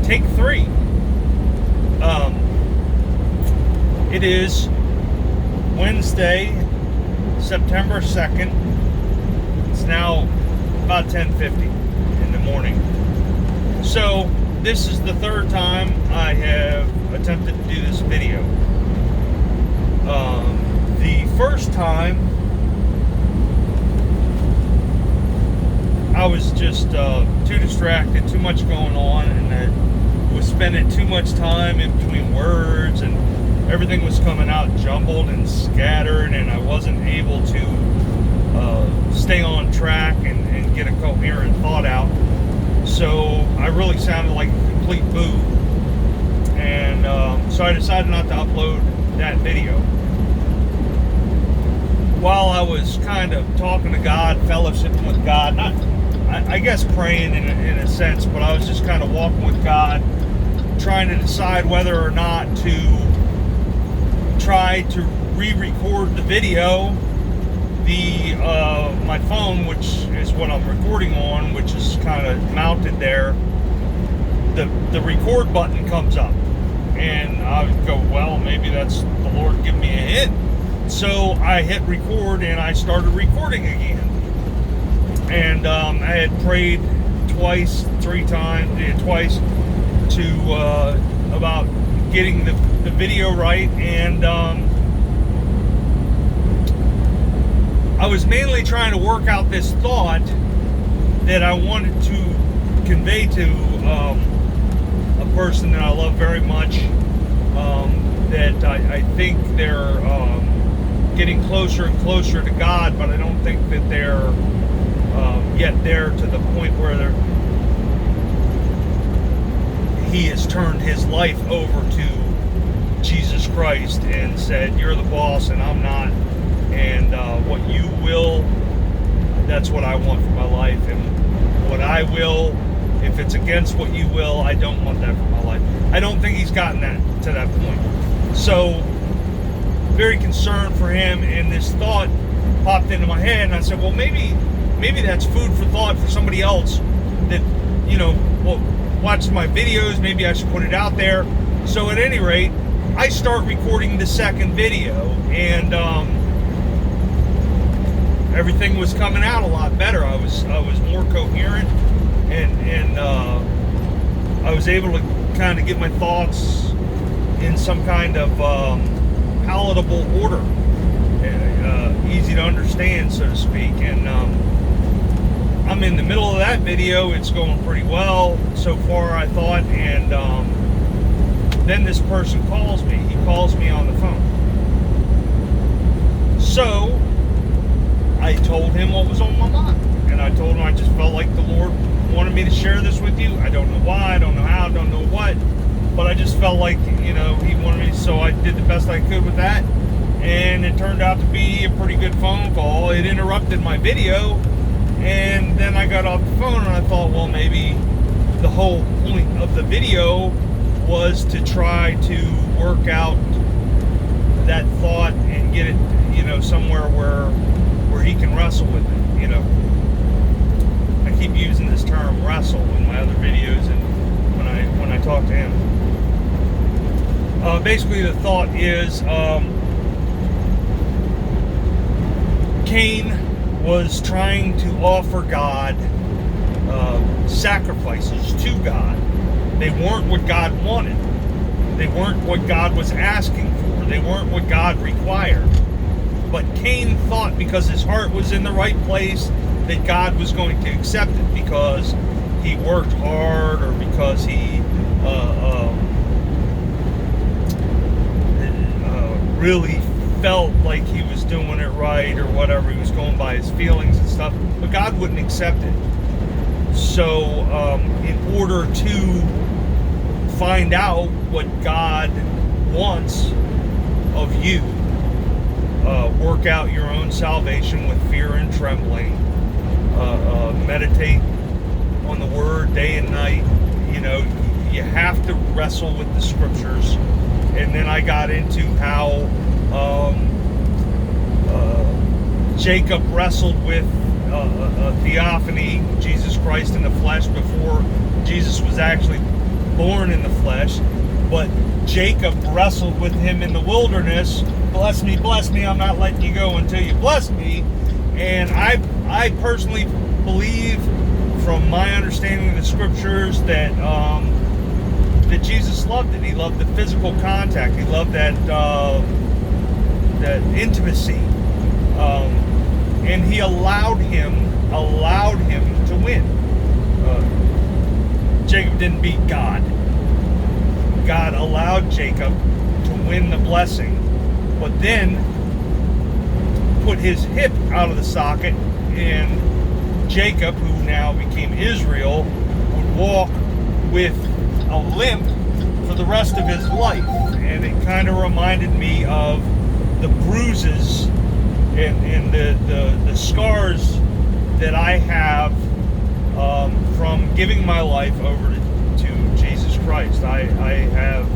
Take 3. It is Wednesday, September 2nd. It's now about 10:50 in the morning. So this is the 3rd time I have attempted to do this video. The first time I was just too distracted, too much going on, and I was spending too much time in between words, and everything was coming out jumbled and scattered, and I wasn't able to stay on track and get a coherent thought out. So I really sounded like a complete boob, and so I decided not to upload that video. While I was kind of talking to God, fellowshipping with God, not I guess praying in a sense, but I was just kind of walking with God, trying to decide whether or not to try to re-record the video. My phone, which is what I'm recording on, which is kind of mounted there, the record button comes up, and I would go, well, maybe that's the Lord giving me a hint. So I hit record, and I started recording again. And I had prayed twice to about getting the video right, and I was mainly trying to work out this thought that I wanted to convey to a person that I love very much, that I think they're getting closer and closer to God, but I don't think that they're yet there to the point where he has turned his life over to Jesus Christ and said, you're the boss and I'm not, and what you will, that's what I want for my life, and what I will, if it's against what you will, I don't want that for my life. I don't think he's gotten to that point. So very concerned for him, and this thought popped into my head, and I said, well, maybe that's food for thought for somebody else that, watches my videos. Maybe I should put it out there. So at any rate, I start recording the second video, and everything was coming out a lot better. I was more coherent, and I was able to kind of get my thoughts in some kind of palatable order, easy to understand, so to speak. And I'm in the middle of that video. It's going pretty well so far, I thought, and then this person calls me. He calls me on the phone. So I told him what was on my mind, and I told him I just felt like the Lord wanted me to share this with you. I don't know why, I don't know how, I don't know what, but I just felt like, he wanted me, so I did the best I could with that, and it turned out to be a pretty good phone call. It interrupted my video, and then I got off the phone, and I thought, well, maybe the whole point of the video was to try to work out that thought and get it, somewhere where he can wrestle with it. I keep using this term wrestle in my other videos and when I talk to him. Basically, the thought is Cain was trying to offer God sacrifices to God. They weren't what God wanted. They weren't what God was asking for. They weren't what God required. But Cain thought, because his heart was in the right place, that God was going to accept it because he worked hard, or because he really felt like he was doing it right, or whatever. He was going by his feelings and stuff, but God wouldn't accept it. So in order to find out what God wants of you, work out your own salvation with fear and trembling, meditate on the word day and night. You have to wrestle with the scriptures. And then I got into how Jacob wrestled with a theophany, Jesus Christ in the flesh, before Jesus was actually born in the flesh, but Jacob wrestled with him in the wilderness. Bless me, I'm not letting you go until you bless me. And I personally believe, from my understanding of the scriptures, that that Jesus loved it. He loved the physical contact. He loved that intimacy, and he allowed him to win. Jacob didn't beat God. God allowed Jacob to win the blessing, but then put his hip out of the socket, and Jacob, who now became Israel, would walk with a limp for the rest of his life. And it kind of reminded me of the bruises and the scars that I have from giving my life over to Jesus Christ. I have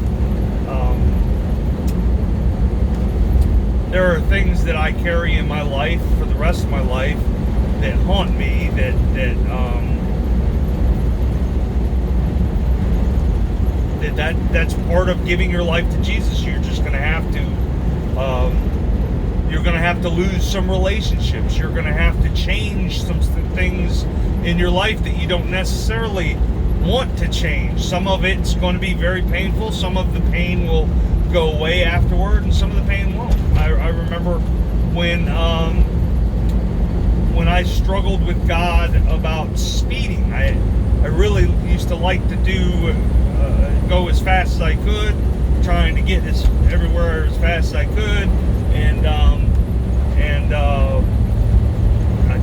there are things that I carry in my life for the rest of my life that haunt me, that's part of giving your life to Jesus. You're just going to have to lose some relationships. You're going to have to change some things in your life that you don't necessarily want to change. Some of it's going to be very painful. Some of the pain will go away afterward, and some of the pain won't. I remember when I struggled with God about speeding. I really used to like to go as fast as I could, trying to get everywhere as fast as I could, and I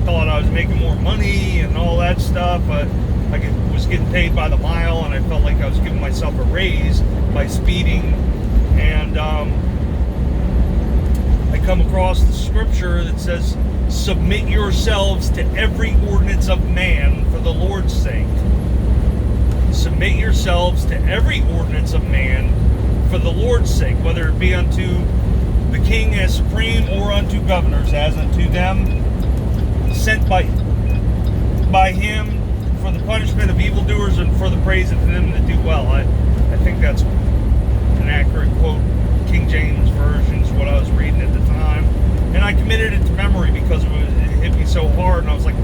thought I was making more money and all that stuff. I was getting paid by the mile, and I felt like I was giving myself a raise by speeding. And I come across the scripture that says, "Submit yourselves to every ordinance of man for the Lord's sake." Submit yourselves to every ordinance of man for the Lord's sake, whether it be unto the king as supreme, or unto governors as unto them, sent by him for the punishment of evildoers and for the praise of them that do well. I think that's an accurate quote. King James Version is what I was reading at the time, and I committed it to memory because it hit me so hard. And I was like,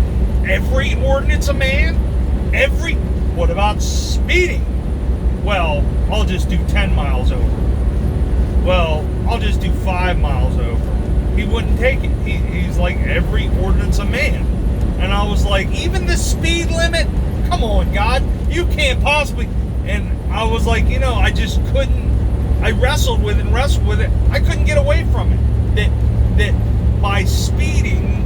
every ordinance of man? What about speeding? Well, I'll just do 10 miles over. Well, I'll just do 5 miles over. He wouldn't take it. He's like, every ordinance of man. And I was like, even the speed limit? Come on, God, you can't possibly. And I was like, I just couldn't. I wrestled with it. I couldn't get away from it. That by speeding,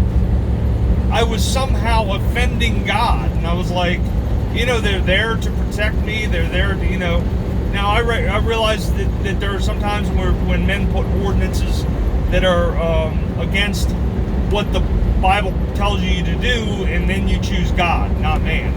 I was somehow offending God. And I was like, they're there to protect me. They're there to, Now I realize that there are some times when men put ordinances that are against what the Bible tells you to do, and then you choose God, not man.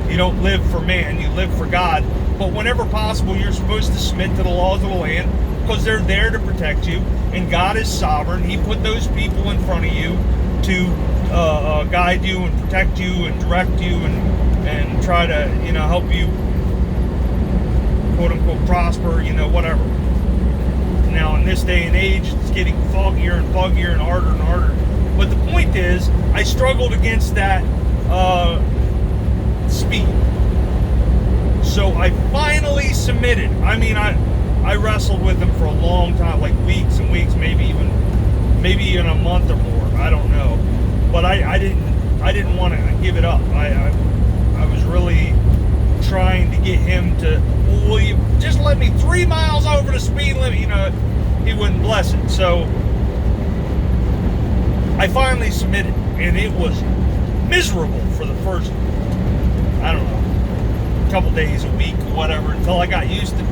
You don't live for man, you live for God. But whenever possible, you're supposed to submit to the laws of the land, because they're there to protect you, and God is sovereign. He put those people in front of you to guide you and protect you and direct you and try to help you, quote unquote, prosper, whatever. Now in this day and age, it's getting foggier and foggier and harder and harder. But the point is, I struggled against that speed. So I finally submitted. I wrestled with him for a long time, like weeks and weeks, maybe even a month or more. I don't know. But I didn't want to give it up. I was really trying to get him to, will you just let me 3 miles over the speed limit? He wouldn't bless it. So I finally submitted, and it was miserable for the first, couple days, a week, or whatever, until I got used to it.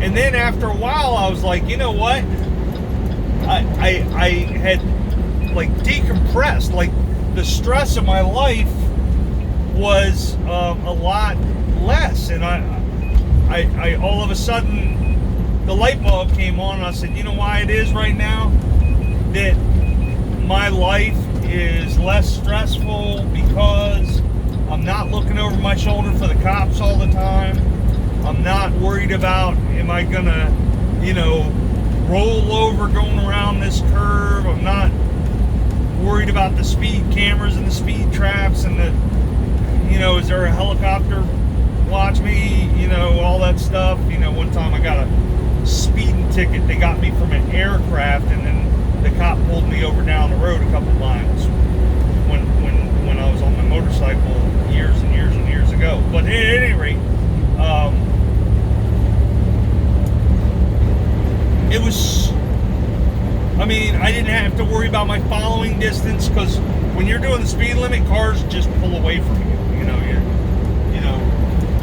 And then after a while, I was like, you know what? I had like decompressed. Like the stress of my life was a lot less, and I all of a sudden the light bulb came on, and I said, you know why it is right now that my life is less stressful? Because I'm not looking over my shoulder for the cops all the time. I'm not worried about, am I gonna, roll over going around this curve. I'm not worried about the speed cameras and the speed traps and the, is there a helicopter watch me, all that stuff. One time I got a speeding ticket. They got me from an aircraft, and then the cop pulled me over down the road a couple miles when I was on my motorcycle years and years and years ago. But at any rate, it was, I didn't have to worry about my following distance, because when you're doing the speed limit, cars just pull away from you.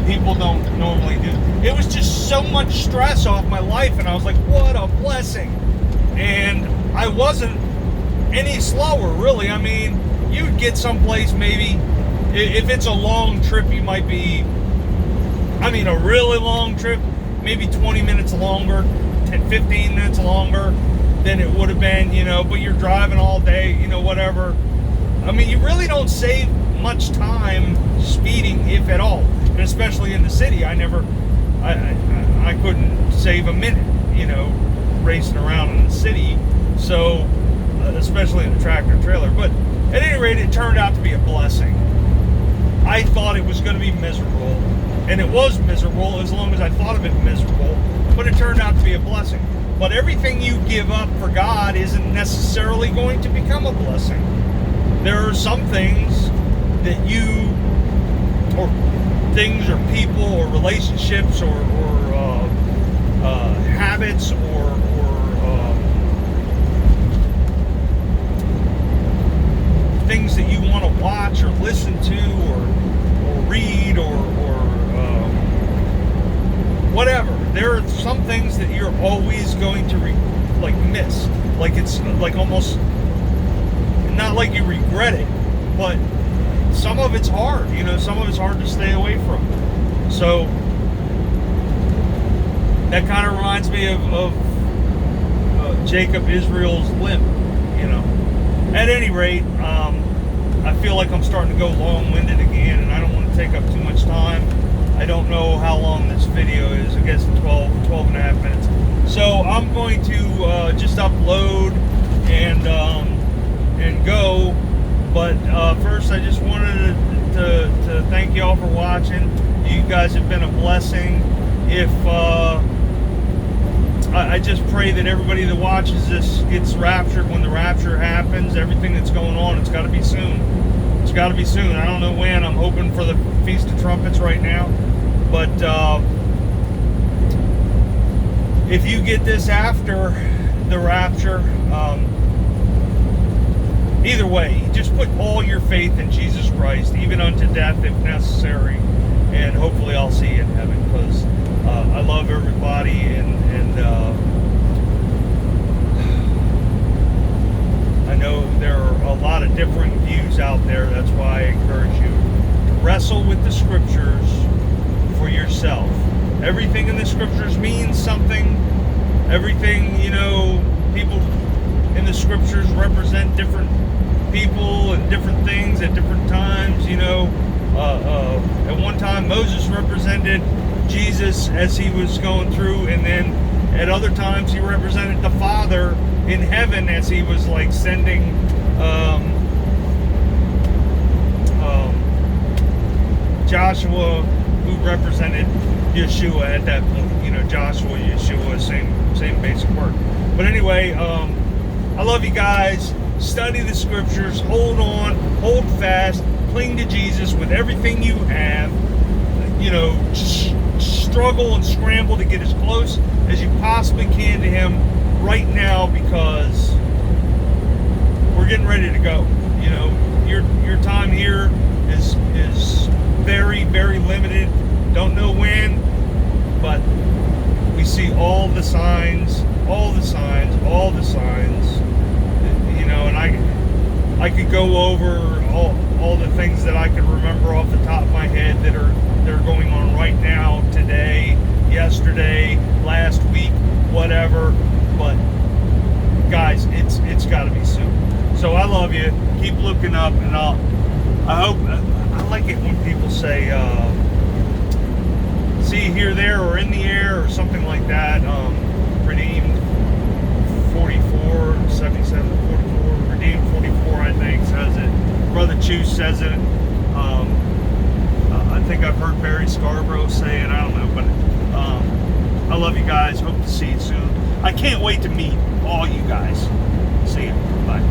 People don't normally do. It was just so much stress off my life, and I was like, what a blessing. And I wasn't any slower, really. You'd get someplace, maybe, if it's a long trip, you might be, a really long trip, maybe 20 minutes longer, 10, 15 minutes longer than it would have been, but you're driving all day, whatever. You really don't save much time speeding, if at all. And especially in the city, I couldn't save a minute, racing around in the city. So, especially in the tractor trailer. But at any rate, it turned out to be a blessing. I thought it was going to be miserable, and it was miserable as long as I thought of it miserable, but it turned out to be a blessing. But everything you give up for God isn't necessarily going to become a blessing. There are some things that or things or people or relationships or habits or things that you want to watch or listen to or read or whatever. There are some things that you're always going to miss. Like it's like almost not like you regret it, but some of it's hard. Some of it's hard to stay away from. So that kind of reminds me of Jacob Israel's limp. At any rate, I feel like I'm starting to go long-winded again, and I don't want to take up too much time. I don't know how long this video is. I guess 12 and a half minutes. So I'm going to just upload and go. But first, I just wanted to thank you all for watching. You guys have been a blessing. If I just pray that everybody that watches this gets raptured when the rapture happens. Everything that's going on, it's got to be soon. It's got to be soon. I don't know when. I'm hoping for the Feast of Trumpets right now. But if you get this after the rapture, either way, just put all your faith in Jesus Christ, even unto death if necessary, and hopefully I'll see you in heaven, because I love everybody, and I know there are a lot of different views out there. That's why I encourage you to wrestle with the scriptures for yourself. Everything in the scriptures means something. Everything, people in the scriptures represent different people and different things at different times. At one time Moses represented Jesus as he was going through, and then at other times he represented the Father in heaven as he was sending Joshua, who represented Yeshua at that point. Joshua, Yeshua, same basic word. But anyway, I love you guys. Study the scriptures. Hold on. Hold fast. Cling to Jesus with everything you have. Struggle and scramble to get as close as you possibly can to Him right now, because we're getting ready to go. Your time here is very, very limited. Don't know when, but we see all the signs, and I could go over all the things that I can remember off the top of my head that are going on right now, today, yesterday, last week, whatever. But guys, it's got to be soon. So I love you. Keep looking up, and I hope. I like it when people say, "See here, there, or in the air, or something like that. Redeemed 44, 77, 44, Redeemed 44, I think, says it. Brother Chew says it. I think I've heard Barry Scarborough say it. I don't know, but I love you guys. Hope to see you soon. I can't wait to meet all you guys. See you. Bye.